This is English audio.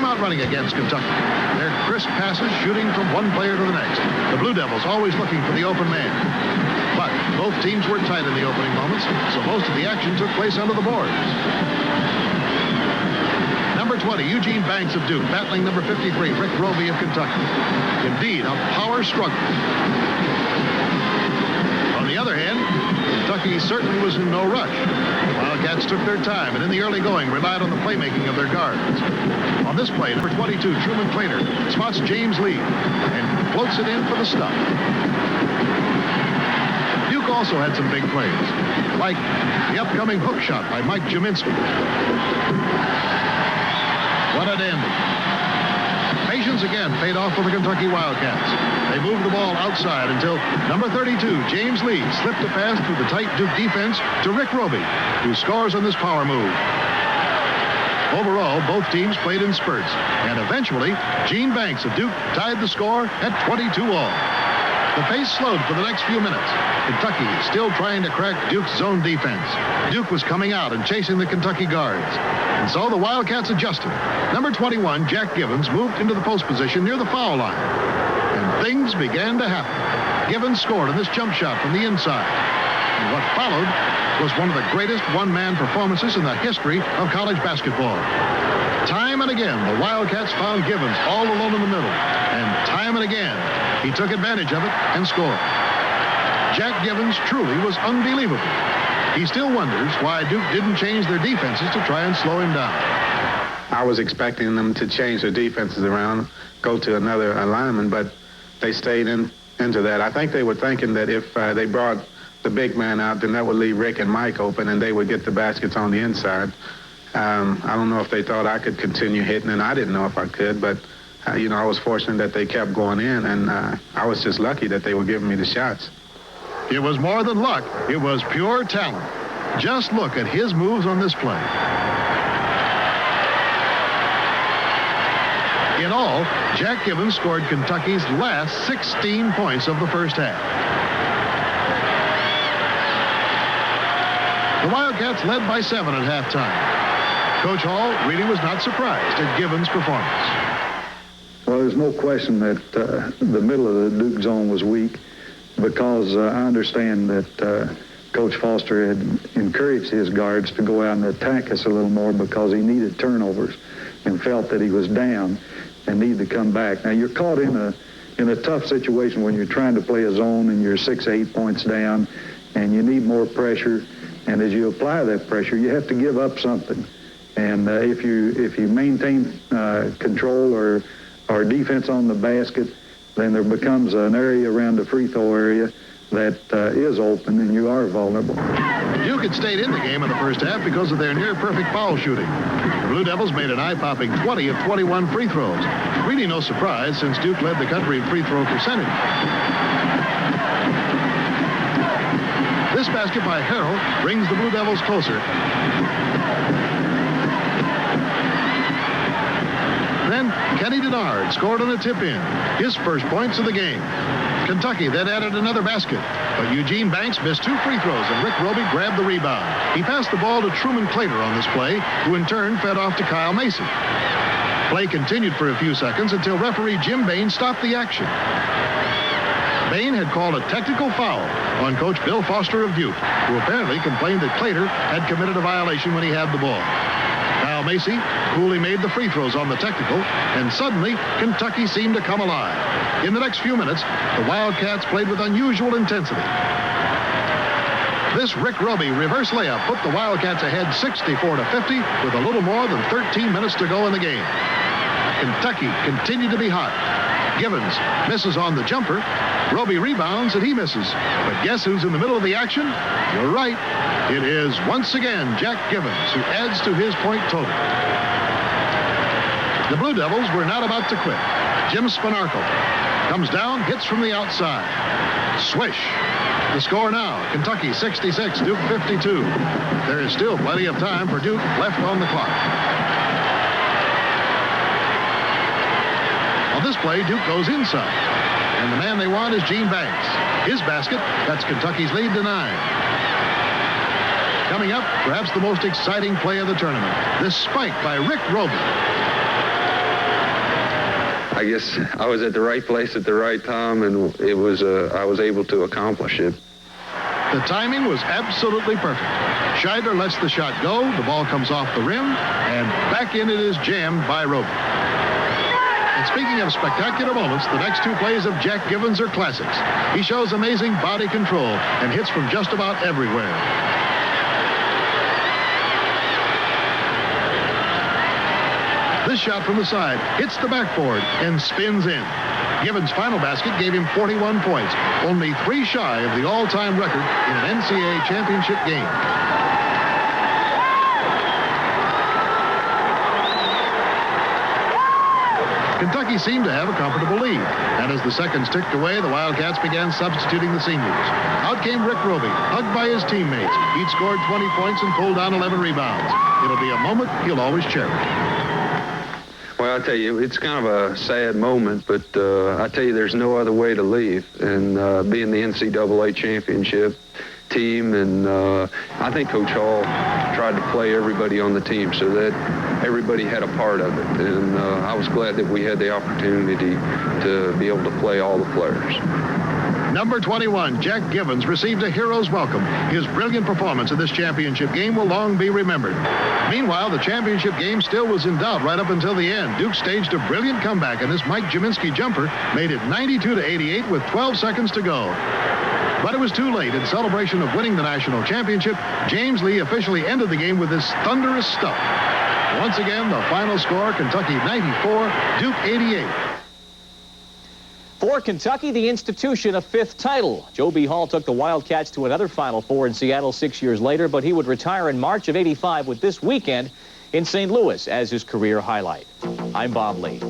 out running against Kentucky. Their crisp passes shooting from one player to the next. The Blue Devils always looking for the open man. But both teams were tight in the opening moments, so most of the action took place under the boards. Number 20, Eugene Banks of Duke, battling number 53, Rick Roby of Kentucky. Indeed, a power struggle. On the other hand, Kentucky certainly was in no rush. The Wildcats took their time and in the early going relied on the playmaking of their guards. On this play, number 22, Truman Claytor, spots James Lee and floats it in for the stop. Duke also had some big plays, like the upcoming hook shot by Mike Jaminski. What a dandy. Patience again paid off for the Kentucky Wildcats. They moved the ball outside until number 32, James Lee, slipped a pass through the tight Duke defense to Rick Roby, who scores on this power move. Overall, both teams played in spurts, and eventually, Gene Banks of Duke tied the score at 22-all. The pace slowed for the next few minutes. Kentucky still trying to crack Duke's zone defense. Duke was coming out and chasing the Kentucky guards. And so the Wildcats adjusted. Number 21, Jack Givens, moved into the post position near the foul line. And things began to happen. Givens scored on this jump shot from the inside. And what followed was one of the greatest one-man performances in the history of college basketball. Time and again, the Wildcats found Givens all alone in the middle. And time and again, he took advantage of it and scored. Jack Givens truly was unbelievable. He still wonders why Duke didn't change their defenses to try and slow him down. I was expecting them to change their defenses around, go to another alignment, but they stayed into that. I think they were thinking that if they brought the big man out, then that would leave Rick and Mike open, and they would get the baskets on the inside. I don't know if they thought I could continue hitting, and I didn't know if I could, but I was fortunate that they kept going in, and I was just lucky that they were giving me the shots. It was more than luck. It was pure talent. Just look at his moves on this play. In all, Jack Givens scored Kentucky's last 16 points of the first half. The Wildcats led by 7 at halftime. Coach Hall really was not surprised at Givens' performance. Well, there's no question that the middle of the Duke zone was weak, because I understand that Coach Foster had encouraged his guards to go out and attack us a little more because he needed turnovers and felt that he was down and needed to come back. Now, you're caught in a tough situation when you're trying to play a zone and you're 6 or 8 points down and you need more pressure. And as you apply that pressure, you have to give up something. And if you maintain control or defense on the basket, then there becomes an area around the free throw area that is open, and you are vulnerable. Duke had stayed in the game in the first half because of their near-perfect foul shooting. The Blue Devils made an eye-popping 20 of 21 free throws. Really no surprise, since Duke led the country in free throw percentage. This basket by Harrell brings the Blue Devils closer. Then Kenny Denard scored on a tip-in, his first points of the game. Kentucky then added another basket, but Eugene Banks missed 2 free throws, and Rick Roby grabbed the rebound. He passed the ball to Truman Claytor on this play, who in turn fed off to Kyle Macy. Play continued for a few seconds until referee Jim Bain stopped the action. Bain had called a technical foul on Coach Bill Foster of Duke, who apparently complained that Claytor had committed a violation when he had the ball. Kyle Macy coolly made the free throws on the technical, and suddenly Kentucky seemed to come alive. In the next few minutes, the Wildcats played with unusual intensity. This Rick Roby reverse layup put the Wildcats ahead 64-50 with a little more than 13 minutes to go in the game. Kentucky continued to be hot. Givens misses on the jumper. Roby rebounds and he misses. But guess who's in the middle of the action? You're right. It is once again Jack Givens who adds to his point total. The Blue Devils were not about to quit. Jim Spanarkel comes down, hits from the outside. Swish. The score now, Kentucky 66, Duke 52. There is still plenty of time for Duke left on the clock. On this play, Duke goes inside. And the man they want is Gene Banks. His basket, that's Kentucky's lead to 9. Coming up, perhaps the most exciting play of the tournament. This spike by Rick Roby. I guess I was at the right place at the right time, and it was I was able to accomplish it. The timing was absolutely perfect. Scheidler lets the shot go, the ball comes off the rim, and back in it is jammed by Roby. And speaking of spectacular moments, the next two plays of Jack Givens are classics. He shows amazing body control and hits from just about everywhere. This shot from the side hits the backboard and spins in. Givens' final basket gave him 41 points, only 3 shy of the all-time record in an NCAA championship game. Kentucky seemed to have a comfortable lead, and as the seconds ticked away, the Wildcats began substituting the seniors. Out came Rick Roby, hugged by his teammates. He'd scored 20 points and pulled down 11 rebounds. It'll be a moment he'll always cherish. Well, I tell you, it's kind of a sad moment, but I tell you, there's no other way to leave. And being the NCAA championship team, and I think Coach Hall tried to play everybody on the team so that everybody had a part of it. And I was glad that we had the opportunity to be able to play all the players. Number 21, Jack Givens, received a hero's welcome. His brilliant performance in this championship game will long be remembered. Meanwhile, the championship game still was in doubt right up until the end. Duke staged a brilliant comeback, and this Mike Jaminski jumper made it 92-88 with 12 seconds to go. But it was too late. In celebration of winning the national championship, James Lee officially ended the game with this thunderous stuff. Once again, the final score, Kentucky 94, Duke 88. For Kentucky, the institution, a 5th title. Joe B. Hall took the Wildcats to another Final Four in Seattle 6 years later, but he would retire in March of '85 with this weekend in St. Louis as his career highlight. I'm Bob Lee.